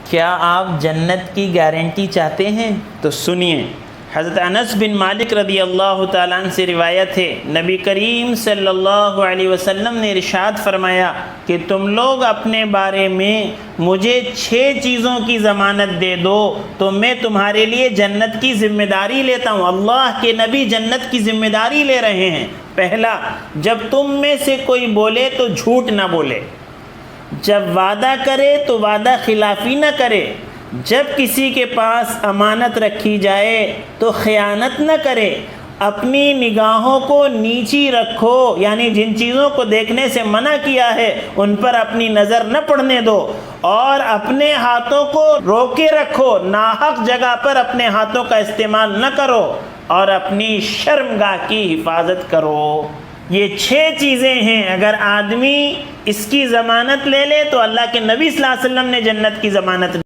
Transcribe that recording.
کیا آپ جنت کی گارنٹی چاہتے ہیں؟ تو سنیے، حضرت انس بن مالک رضی اللہ تعالیٰ عنہ سے روایت ہے، نبی کریم صلی اللہ علیہ وسلم نے ارشاد فرمایا کہ تم لوگ اپنے بارے میں مجھے 6 چیزوں کی ضمانت دے دو تو میں تمہارے لیے جنت کی ذمہ داری لیتا ہوں۔ اللہ کے نبی جنت کی ذمہ داری لے رہے ہیں۔ پہلا، جب تم میں سے کوئی بولے تو جھوٹ نہ بولے، جب وعدہ کرے تو وعدہ خلافی نہ کرے، جب کسی کے پاس امانت رکھی جائے تو خیانت نہ کرے، اپنی نگاہوں کو نیچی رکھو، یعنی جن چیزوں کو دیکھنے سے منع کیا ہے ان پر اپنی نظر نہ پڑنے دو، اور اپنے ہاتھوں کو روکے رکھو، ناحق جگہ پر اپنے ہاتھوں کا استعمال نہ کرو، اور اپنی شرمگاہ کی حفاظت کرو۔ یہ 6 چیزیں ہیں، اگر آدمی اس کی ضمانت لے لے تو اللہ کے نبی صلی اللہ علیہ وسلم نے جنت کی ضمانت